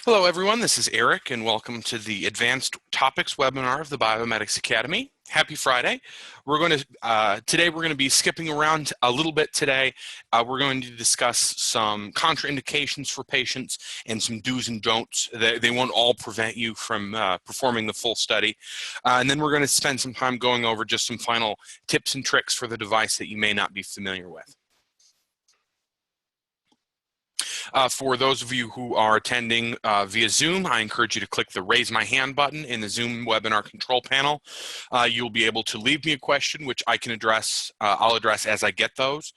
Hello everyone, this is Eric and welcome to the Advanced Topics webinar of the Biomedics Academy. Happy Friday. Today we're going to be skipping around a little bit today. We're going to discuss some contraindications for patients and some do's and don'ts. They won't all prevent you from performing the full study. And then we're going to spend some time going over just some final tips and tricks for the device that you may not be familiar with. For those of you who are attending via Zoom, I encourage you to click the Raise My Hand button in the Zoom webinar control panel. You'll be able to leave me a question, which I can address, I'll address as I get those.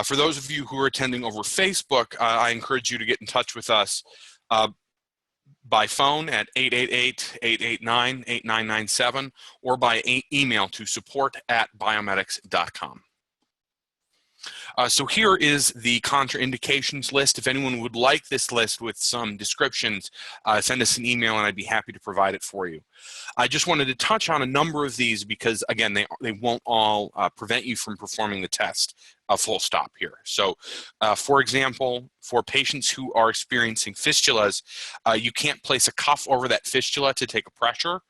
For those of you who are attending over Facebook, I encourage you to get in touch with us by phone at 888-889-8997 or by email to support@biomedics.com. So here is the contraindications list. If anyone would like this list with some descriptions, send us an email and I'd be happy to provide it for you. I just wanted to touch on a number of these because, again, they won't all prevent you from performing the test, full stop here. So, for example, for patients who are experiencing fistulas, you can't place a cuff over that fistula to take a pressure.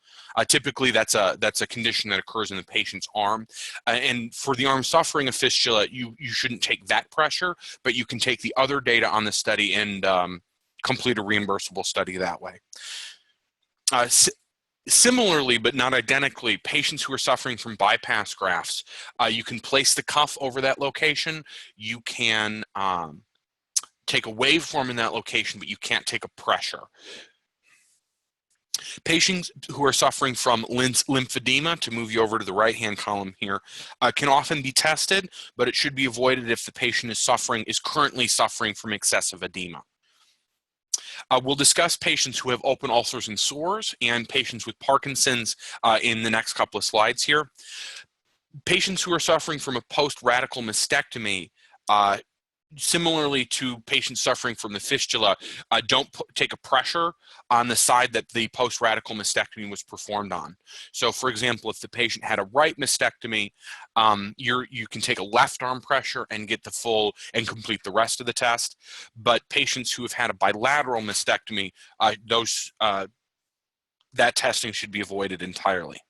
Typically, that's a condition that occurs in the patient's arm. And for the arm suffering a fistula, you shouldn't take that pressure, but you can take the other data on the study and complete a reimbursable study that way. Similarly, but not identically, patients who are suffering from bypass grafts, you can place the cuff over that location. You can take a waveform in that location, but you can't take a pressure. Patients who are suffering from lymphedema, to move you over to the right-hand column here, can often be tested, but it should be avoided if the patient is currently suffering from excessive edema. We'll discuss patients who have open ulcers and sores and patients with Parkinson's in the next couple of slides here. Patients who are suffering from a post-radical mastectomy, similarly to patients suffering from the fistula, don't take a pressure on the side that the post-radical mastectomy was performed on. So, for example, if the patient had a right mastectomy, you can take a left arm pressure and get the full and complete the rest of the test. But patients who have had a bilateral mastectomy, that testing should be avoided entirely.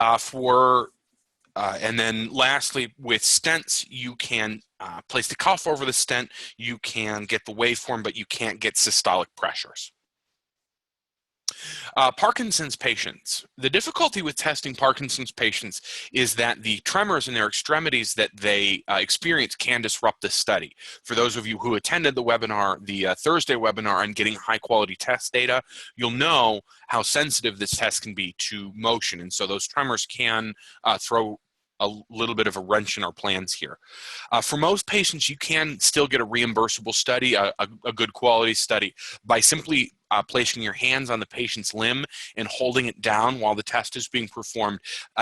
And then lastly, with stents, you can place the cuff over the stent, you can get the waveform, but you can't get systolic pressures. Parkinson's patients. The difficulty with testing Parkinson's patients is that the tremors in their extremities that they experience can disrupt the study. For those of you who attended the webinar, the Thursday webinar on getting high quality test data, you'll know how sensitive this test can be to motion. And so those tremors can throw a little bit of a wrench in our plans here. For most patients, you can still get a reimbursable study, a good quality study, by simply placing your hands on the patient's limb and holding it down while the test is being performed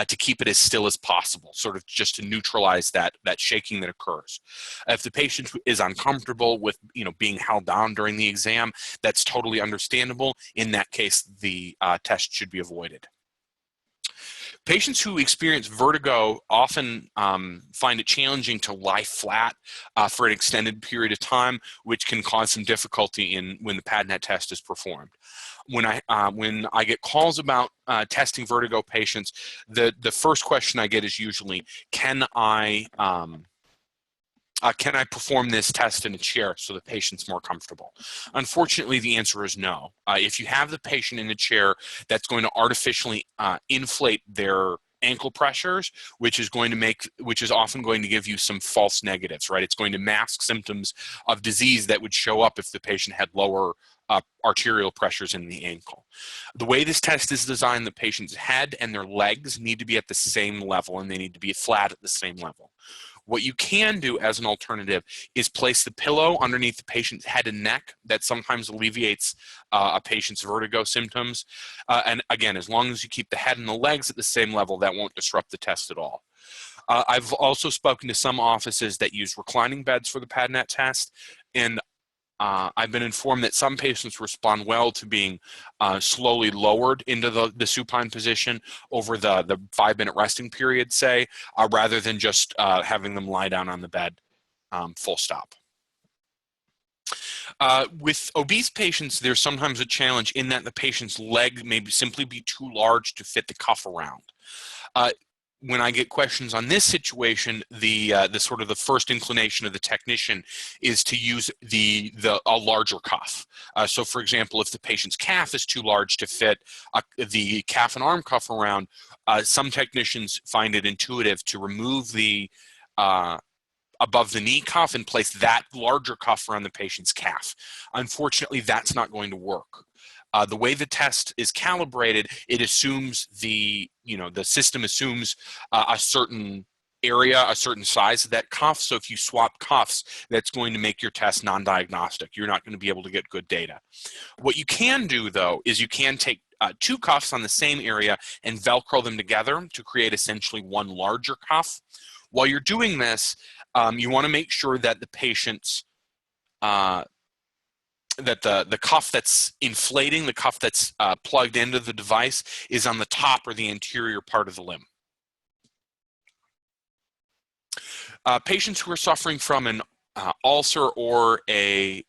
to keep it as still as possible, sort of just to neutralize that shaking that occurs. If the patient is uncomfortable with being held down during the exam, that's totally understandable. In that case, the test should be avoided. Patients who experience vertigo often find it challenging to lie flat for an extended period of time, which can cause some difficulty when the PADnet test is performed. When I get calls about testing vertigo patients, the first question I get is usually, can I perform this test in a chair so the patient's more comfortable? Unfortunately, the answer is no. If you have the patient in a chair, that's going to artificially inflate their ankle pressures, which is often going to give you some false negatives, right? It's going to mask symptoms of disease that would show up if the patient had lower arterial pressures in the ankle. The way this test is designed, the patient's head and their legs need to be at the same level, and they need to be flat at the same level. What you can do as an alternative is place the pillow underneath the patient's head and neck. That sometimes alleviates a patient's vertigo symptoms. And again, as long as you keep the head and the legs at the same level, that won't disrupt the test at all. I've also spoken to some offices that use reclining beds for the PADnet test, and I've been informed that some patients respond well to being slowly lowered into the supine position over the 5-minute resting period, say, rather than just having them lie down on the bed, full stop. With obese patients, there's sometimes a challenge in that the patient's leg may simply be too large to fit the cuff around. When I get questions on this situation, the sort of the first inclination of the technician is to use a larger cuff. So, for example, if the patient's calf is too large to fit the calf and arm cuff around, some technicians find it intuitive to remove the above the knee cuff and place that larger cuff around the patient's calf. Unfortunately, that's not going to work. The way the test is calibrated, it assumes the system assumes a certain area, a certain size of that cuff. So if you swap cuffs, that's going to make your test non-diagnostic. You're not going to be able to get good data. What you can do, though, is you can take two cuffs on the same area and Velcro them together to create essentially one larger cuff. While you're doing this, you want to make sure that the patient's that the cuff that's inflating, the cuff that's plugged into the device, is on the top or the anterior part of the limb. Patients who are suffering from an ulcer or an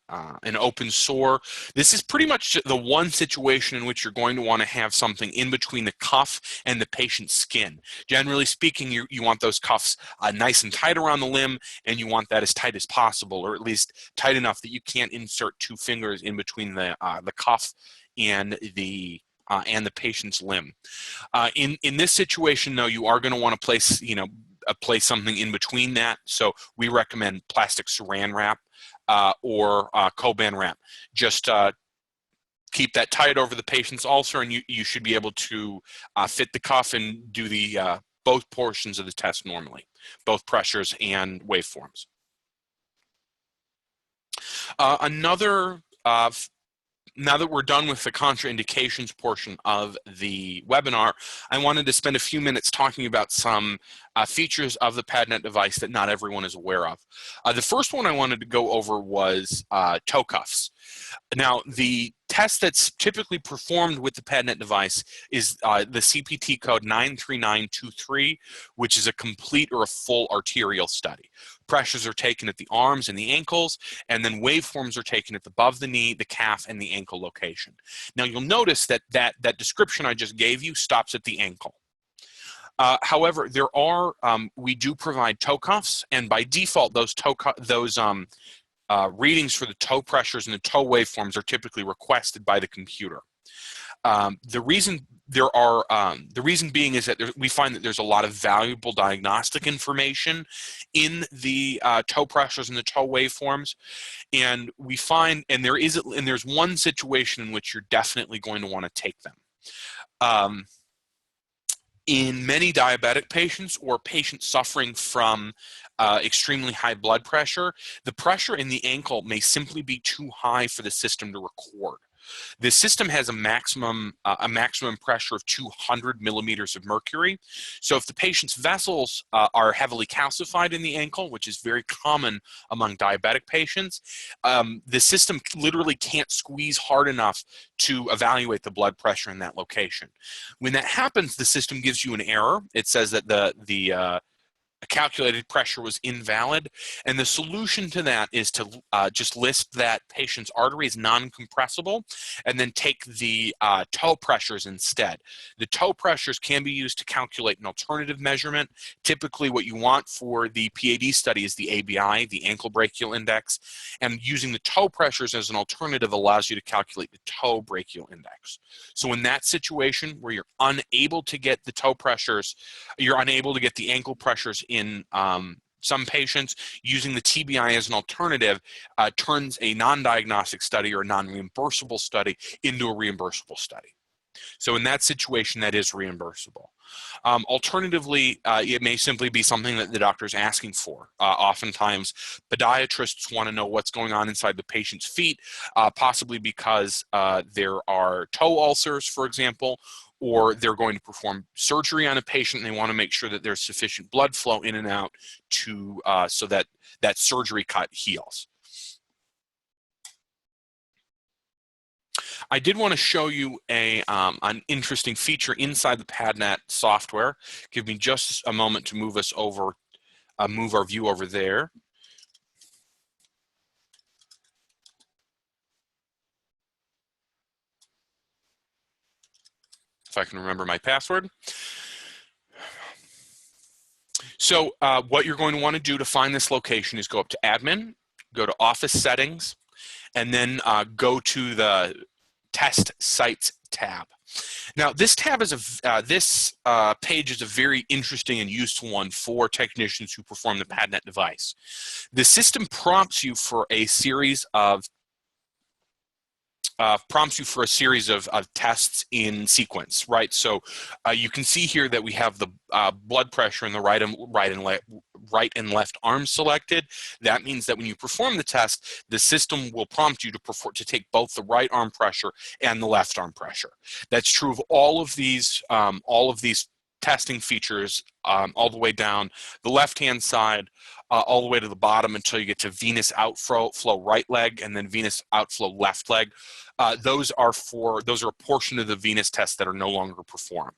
open sore, this is pretty much the one situation in which you're going to want to have something in between the cuff and the patient's skin. Generally speaking, you want those cuffs nice and tight around the limb, and you want that as tight as possible, or at least tight enough that you can't insert two fingers in between the cuff and the patient's limb. In this situation, though, you are going to want to place place something in between that. So we recommend plastic saran wrap or Coban wrap. Just keep that tight over the patient's ulcer, and you should be able to fit the cuff and do the both portions of the test normally, both pressures and waveforms. Now that we're done with the contraindications portion of the webinar, I wanted to spend a few minutes talking about some features of the PADnet device that not everyone is aware of. The first one I wanted to go over was toe cuffs. Now, the test that's typically performed with the PADnet device is the CPT code 93923, which is a complete or a full arterial study. Pressures are taken at the arms and the ankles, and then waveforms are taken at above the knee, the calf, and the ankle location. Now, you'll notice that that description I just gave you stops at the ankle. However, we do provide toe cuffs, and by default, those readings for the toe pressures and the toe waveforms are typically requested by the computer. The reason being is that we find that there's a lot of valuable diagnostic information in the toe pressures and the toe waveforms, and there's one situation in which you're definitely going to want to take them. In many diabetic patients or patients suffering from extremely high blood pressure, the pressure in the ankle may simply be too high for the system to record. The system has a maximum pressure of 200 millimeters of mercury. So if the patient's vessels are heavily calcified in the ankle, which is very common among diabetic patients, the system literally can't squeeze hard enough to evaluate the blood pressure in that location. When that happens, the system gives you an error. It says that the calculated pressure was invalid, and the solution to that is to just list that patient's artery as non-compressible and then take the toe pressures instead. The toe pressures can be used to calculate an alternative measurement. Typically what you want for the PAD study is the ABI, the ankle brachial index, and using the toe pressures as an alternative allows you to calculate the toe brachial index. So in that situation where you're unable to get the toe pressures, you're unable to get the ankle pressures in some patients, using the TBI as an alternative turns a non-diagnostic study or a non-reimbursable study into a reimbursable study. So in that situation, that is reimbursable. Alternatively, it may simply be something that the doctor is asking for. Oftentimes, podiatrists want to know what's going on inside the patient's feet, possibly because there are toe ulcers, for example, or they're going to perform surgery on a patient and they want to make sure that there's sufficient blood flow in and out to so that that surgery cut heals. I did want to show you an interesting feature inside the PADnet software. Give me just a moment to move us over, move our view over there. if I can remember my password. So what you're going to want to do to find this location is go up to Admin, go to Office Settings, and then go to the Test Sites tab. Now, this tab is page is a very interesting and useful one for technicians who perform the PADnet device. The system prompts you for a series of tests in sequence, right? So you can see here that we have the blood pressure in the right and left arms selected. That means that when you perform the test, the system will prompt you to take both the right arm pressure and the left arm pressure. That's true of all of these testing features, all the way down the left-hand side, all the way to the bottom until you get to venous outflow right leg and then venous outflow left leg. Those are a portion of the venous tests that are no longer performed.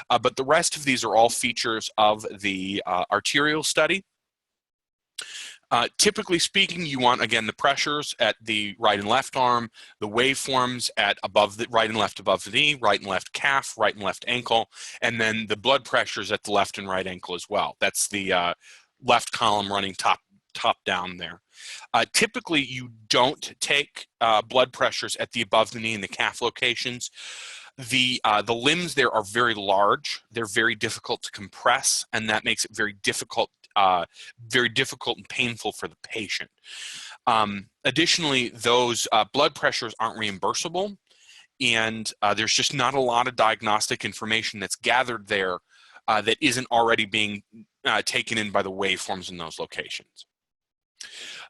But the rest of these are all features of the arterial study. Typically speaking, you want, again, the pressures at the right and left arm, the waveforms at above the right and left above the knee, right and left calf, right and left ankle, and then the blood pressures at the left and right ankle as well. That's the left column running top down there. Typically, you don't take blood pressures at the above the knee and the calf locations. The limbs there are very large. They're very difficult to compress, and that makes it very difficult and painful for the patient. Additionally, those blood pressures aren't reimbursable, and there's just not a lot of diagnostic information that's gathered there that isn't already being taken in by the waveforms in those locations.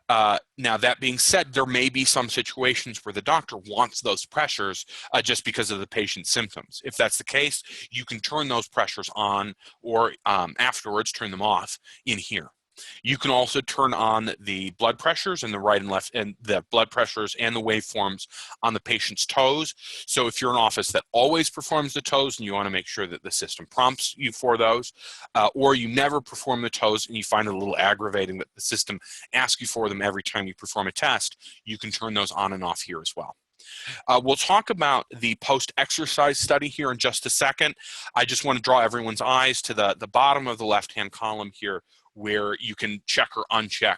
Now, that being said, there may be some situations where the doctor wants those pressures just because of the patient's symptoms. If that's the case, you can turn those pressures on or afterwards turn them off in here. You can also turn on the blood pressures and the right and left, and the blood pressures and the waveforms on the patient's toes. So if you're an office that always performs the toes and you want to make sure that the system prompts you for those, or you never perform the toes and you find it a little aggravating that the system asks you for them every time you perform a test, you can turn those on and off here as well. We'll talk about the post-exercise study here in just a second. I just want to draw everyone's eyes to the bottom of the left-hand column here, where you can check or uncheck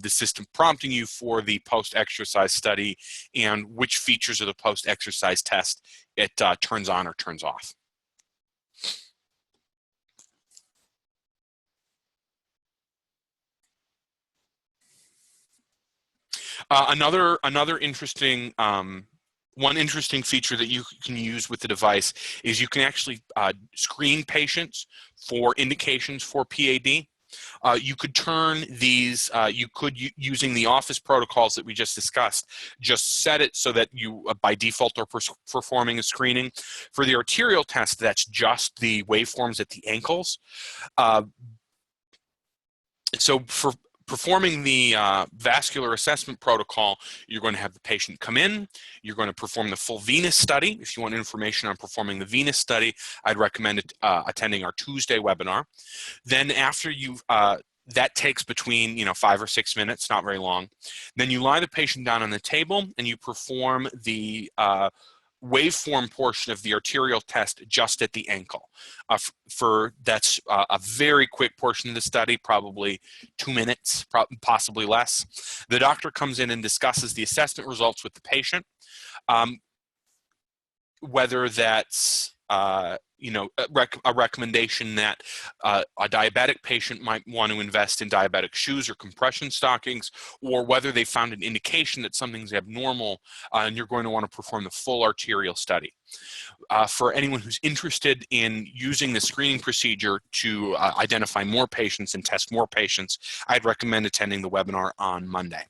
the system prompting you for the post-exercise study and which features of the post-exercise test it turns on or turns off. Another interesting one interesting feature that you can use with the device is you can actually screen patients for indications for PAD. You could turn these, using the office protocols that we just discussed, just set it so that you, by default, are performing a screening. For the arterial test, that's just the waveforms at the ankles. So for performing the vascular assessment protocol, you're going to have the patient come in, you're going to perform the full venous study. If you want information on performing the venous study, I'd recommend attending our Tuesday webinar. Then after you've, that takes between 5 or 6 minutes, not very long. Then you lie the patient down on the table and you perform the waveform portion of the arterial test just at the ankle. That's a very quick portion of the study, probably 2 minutes, possibly less. The doctor comes in and discusses the assessment results with the patient, whether that's a recommendation that a diabetic patient might want to invest in diabetic shoes or compression stockings, or whether they found an indication that something's abnormal and you're going to want to perform the full arterial study. For anyone who's interested in using the screening procedure to identify more patients and test more patients, I'd recommend attending the webinar on Monday.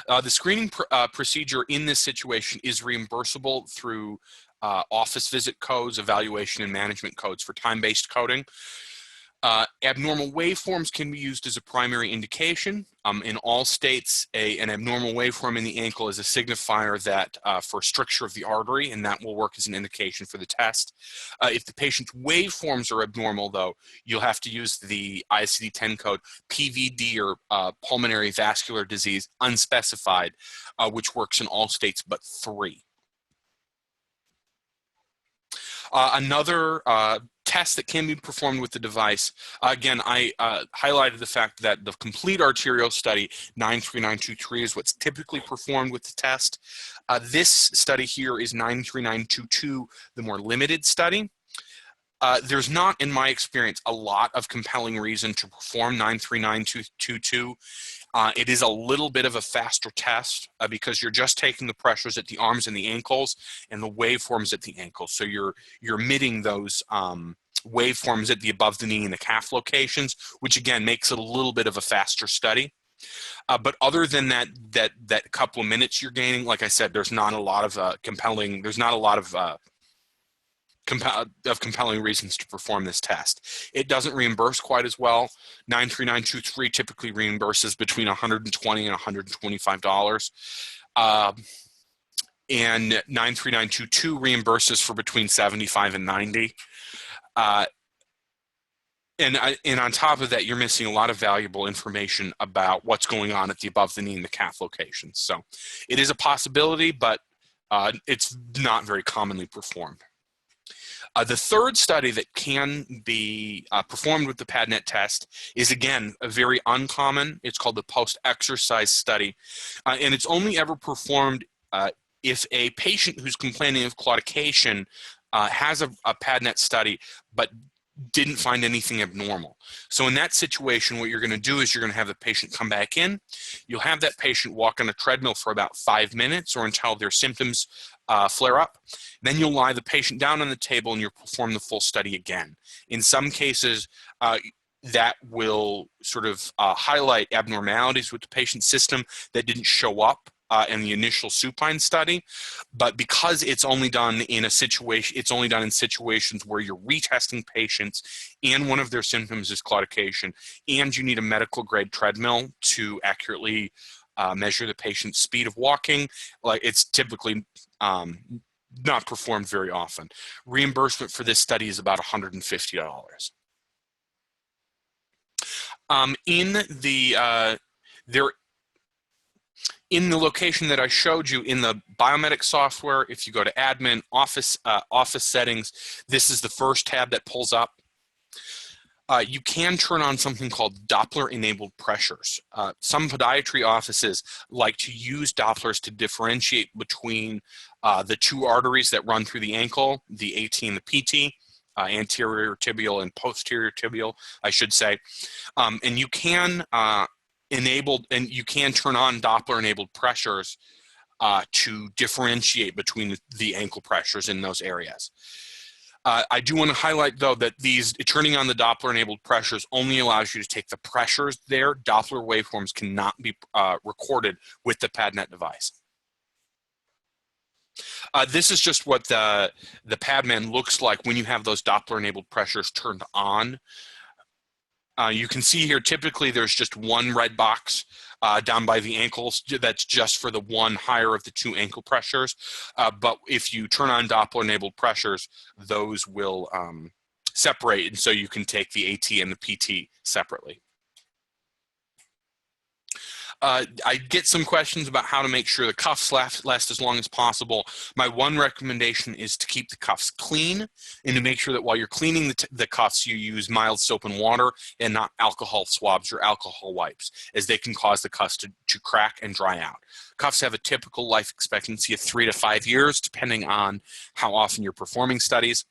The screening procedure in this situation is reimbursable through office visit codes, evaluation and management codes for time-based coding. Abnormal waveforms can be used as a primary indication. In all states, an abnormal waveform in the ankle is a signifier that for stricture of the artery, and that will work as an indication for the test. If the patient's waveforms are abnormal, though, you'll have to use the ICD-10 code PVD, or pulmonary vascular disease unspecified, which works in all states but 3. Another test that can be performed with the device, again, I highlighted the fact that the complete arterial study, 93923, is what's typically performed with the test. This study here is 93922, the more limited study. There's not, in my experience, a lot of compelling reason to perform 93922. It is a little bit of a faster test because you're just taking the pressures at the arms and the ankles and the waveforms at the ankles. So you're emitting those waveforms at the above the knee and the calf locations, which again makes it a little bit of a faster study. But other than that couple of minutes you're gaining, like I said, there's not a lot of compelling reasons to perform this test. It doesn't reimburse quite as well. 93923 typically reimburses between $120 and $125. And 93922 reimburses for between $75 and $90. And on top of that, you're missing a lot of valuable information about what's going on at the above the knee and the calf locations. So it is a possibility, but it's not very commonly performed. The third study that can be performed with the PADnet test is, again, a very uncommon. It's called the post-exercise study. And it's only ever performed if a patient who's complaining of claudication has a PADnet study, but didn't find anything abnormal. So in that situation, what you're going to do is you're going to have the patient come back in. You'll have that patient walk on a treadmill for about 5 minutes or until their symptoms flare up. Then you'll lie the patient down on the table and you'll perform the full study again. In some cases, that will sort of highlight abnormalities with the patient's system that didn't show up in the initial supine study, but because it's only done in situations where you're retesting patients and one of their symptoms is claudication, and you need a medical grade treadmill to accurately measure the patient's speed of walking, like it's typically not performed very often. Reimbursement for this study is about $150. In the location that I showed you in the biometric software, if you go to admin, office settings, this is the first tab that pulls up. You can turn on something called Doppler enabled pressures. Some podiatry offices like to use Dopplers to differentiate between the two arteries that run through the ankle, the AT and the PT, anterior tibial and posterior tibial, I should say. And you can you can turn on Doppler enabled pressures to differentiate between the ankle pressures in those areas. I do want to highlight, though, that turning on the Doppler-enabled pressures only allows you to take the pressures there. Doppler waveforms cannot be recorded with the PADnet device. This is just what the PADman looks like when you have those Doppler-enabled pressures turned on. You can see here, typically there's just one red box down by the ankles that's just for the one higher of the two ankle pressures. But if you turn on Doppler-enabled pressures, those will separate, and so you can take the AT and the PT separately. I get some questions about how to make sure the cuffs last as long as possible. My one recommendation is to keep the cuffs clean and to make sure that while you're cleaning the cuffs, you use mild soap and water and not alcohol swabs or alcohol wipes, as they can cause the cuffs to crack and dry out. Cuffs have a typical life expectancy of 3 to 5 years, depending on how often you're performing studies.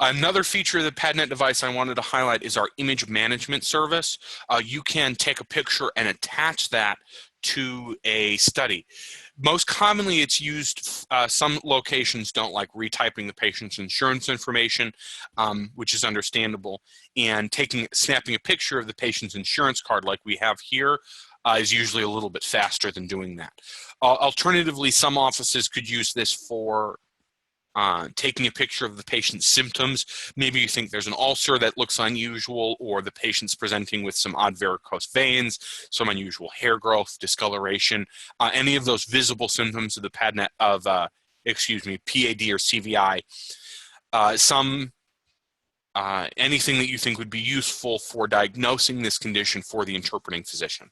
Another feature of the PADnet device I wanted to highlight is our image management service. You can take a picture and attach that to a study. Most commonly it's used, some locations don't like retyping the patient's insurance information, which is understandable, and snapping a picture of the patient's insurance card like we have here is usually a little bit faster than doing that. Alternatively, some offices could use this for taking a picture of the patient's symptoms. Maybe you think there's an ulcer that looks unusual, or the patient's presenting with some odd varicose veins, some unusual hair growth, discoloration, any of those visible symptoms of the PAD or CVI. Anything that you think would be useful for diagnosing this condition for the interpreting physician.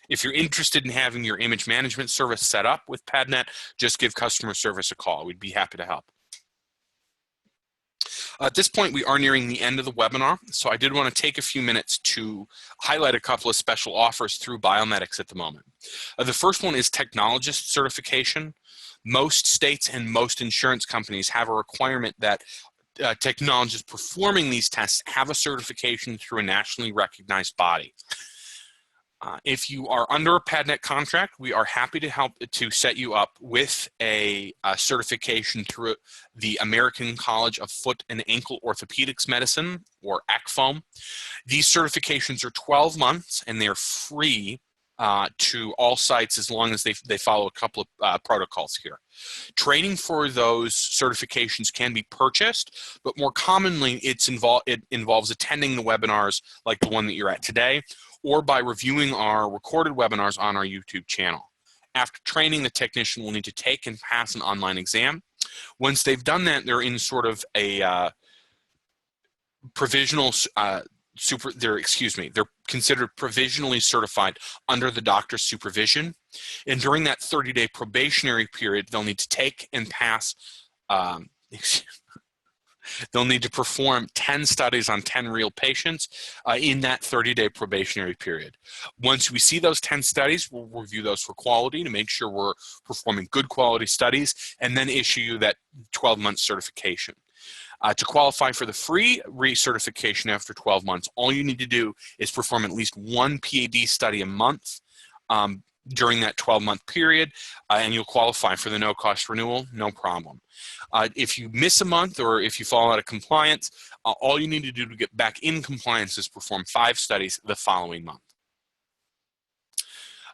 If you're interested in having your image management service set up with PADnet, just give customer service a call. We'd be happy to help. At this point, we are nearing the end of the webinar, so I did want to take a few minutes to highlight a couple of special offers through Biomedics at the moment. The first one is technologist certification. Most states and most insurance companies have a requirement that technologists performing these tests have a certification through a nationally recognized body. If you are under a PADnet contract, we are happy to help to set you up with a certification through the American College of Foot and Ankle Orthopedics Medicine, or ACFAOM. These certifications are 12 months, and they're free to all sites as long as they follow a couple of protocols here. Training for those certifications can be purchased, but more commonly it involves attending the webinars like the one that you're at today, or by reviewing our recorded webinars on our YouTube channel. After training, the technician will need to take and pass an online exam. Once they've done that, they're in sort of a provisional they're considered provisionally certified under the doctor's supervision. And during that 30-day probationary period, they'll need to take and pass, they'll need to perform 10 studies on 10 real patients in that 30-day probationary period. Once we see those 10 studies, we'll review those for quality to make sure we're performing good quality studies, and then issue you that 12-month certification. To qualify for the free recertification after 12 months, all you need to do is perform at least one PAD study a month during that 12-month period, and you'll qualify for the no-cost renewal, no problem. If you miss a month or if you fall out of compliance, all you need to do to get back in compliance is perform 5 studies the following month.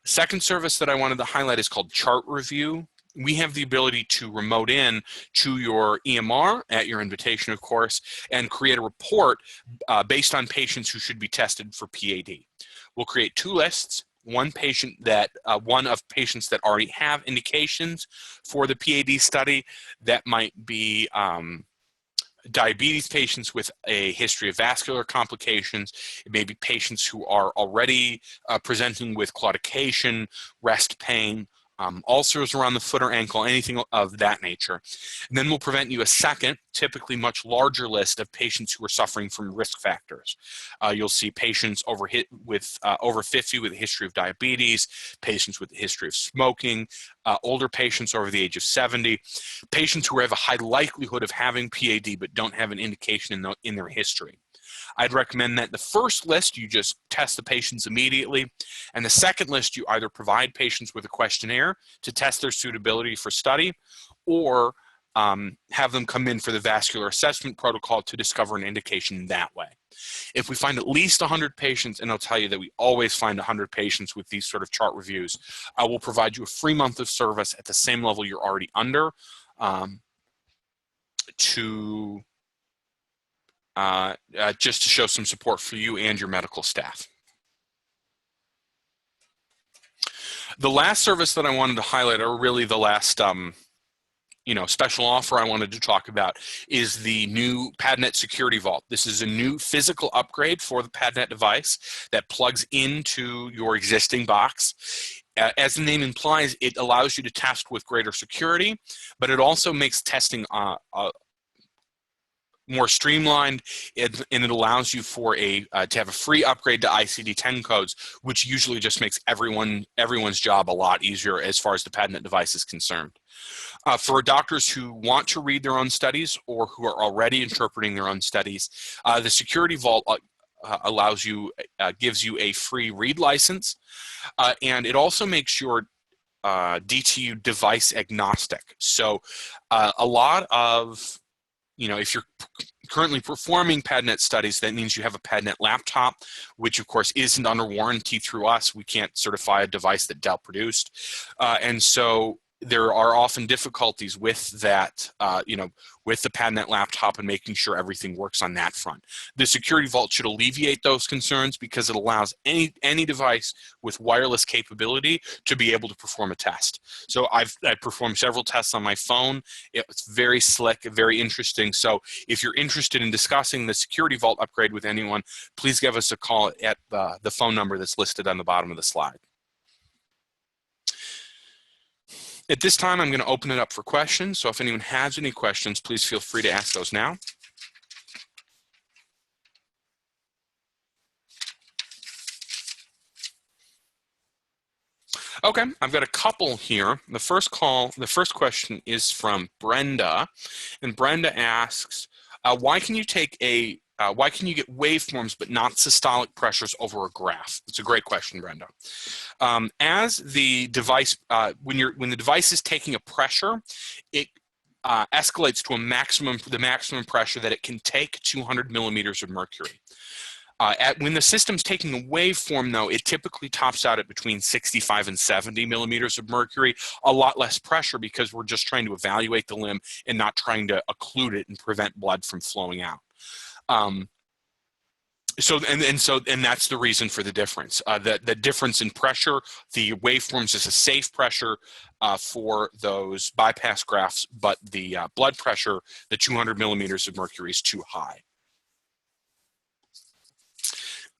Second service that I wanted to highlight is called Chart Review. We have the ability to remote in to your EMR, at your invitation, of course, and create a report based on patients who should be tested for PAD. We'll create 2 lists. One of patients that already have indications for the PAD study. That might be diabetes patients with a history of vascular complications. It may be patients who are already presenting with claudication, rest pain, ulcers around the foot or ankle, anything of that nature. And then we'll present you a second, typically much larger list of patients who are suffering from risk factors. You'll see patients over 50 with a history of diabetes, patients with a history of smoking, older patients over the age of 70, patients who have a high likelihood of having PAD but don't have an indication in their history. I'd recommend that the first list, you just test the patients immediately, and the second list, you either provide patients with a questionnaire to test their suitability for study, or have them come in for the vascular assessment protocol to discover an indication that way. If we find at least 100 patients, and I'll tell you that we always find 100 patients with these sort of chart reviews, I will provide you a free month of service at the same level you're already under just to show some support for you and your medical staff. The last service that I wanted to highlight, or really the last special offer I wanted to talk about, is the new PADnet Security Vault. This is a new physical upgrade for the PADnet device that plugs into your existing box. As the name implies, it allows you to test with greater security, but it also makes testing more streamlined, and it allows you to have a free upgrade to ICD-10 codes, which usually just makes everyone's job a lot easier as far as the PADnet device is concerned. For doctors who want to read their own studies or who are already interpreting their own studies, the Security Vault gives you a free read license, and it also makes your DTU device agnostic. So a lot of if you're currently performing PADnet studies, that means you have a PADnet laptop, which of course isn't under warranty through us. We can't certify a device that Dell produced. And so there are often difficulties with that, with the PADnet laptop and making sure everything works on that front. The Security Vault should alleviate those concerns because it allows any device with wireless capability to be able to perform a test. So I've performed several tests on my phone. It's very slick, very interesting. So if you're interested in discussing the Security Vault upgrade with anyone, please give us a call at the phone number that's listed on the bottom of the slide. At this time, I'm going to open it up for questions. So if anyone has any questions, please feel free to ask those now. Okay, I've got a couple here. The first question is from Brenda, and Brenda asks, why can you get waveforms but not systolic pressures over a graph? It's a great question, Brenda. As the device, when the device is taking a pressure, it escalates to the maximum pressure that it can take, 200 millimeters of mercury. When the system's taking a waveform, though, it typically tops out at between 65 and 70 millimeters of mercury, a lot less pressure because we're just trying to evaluate the limb and not trying to occlude it and prevent blood from flowing out. So that's the reason for the difference. The difference in pressure, the waveforms is a safe pressure for those bypass grafts, but the blood pressure, the 200 millimeters of mercury, is too high.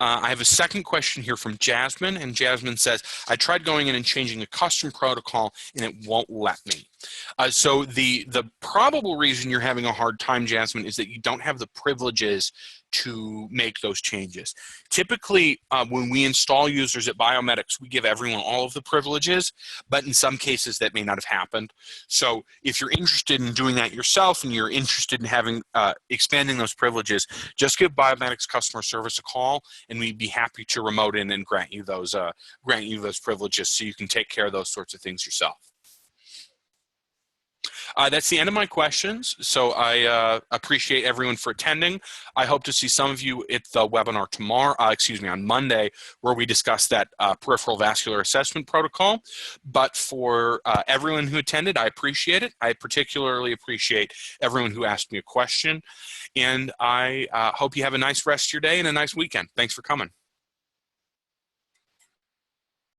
I have a second question here from Jasmine, and Jasmine says, I tried going in and changing a custom protocol and it won't let me. So the probable reason you're having a hard time, Jasmine, is that you don't have the privileges to make those changes. Typically, when we install users at Biomedics, we give everyone all of the privileges, but in some cases that may not have happened. So if you're interested in doing that yourself and you're interested in having expanding those privileges, just give Biomedics customer service a call, and we'd be happy to remote in and grant you those privileges so you can take care of those sorts of things yourself. That's the end of my questions. So I appreciate everyone for attending. I hope to see some of you at the webinar tomorrow, on Monday, where we discuss that peripheral vascular assessment protocol. But for everyone who attended, I appreciate it. I particularly appreciate everyone who asked me a question. And I hope you have a nice rest of your day and a nice weekend. Thanks for coming.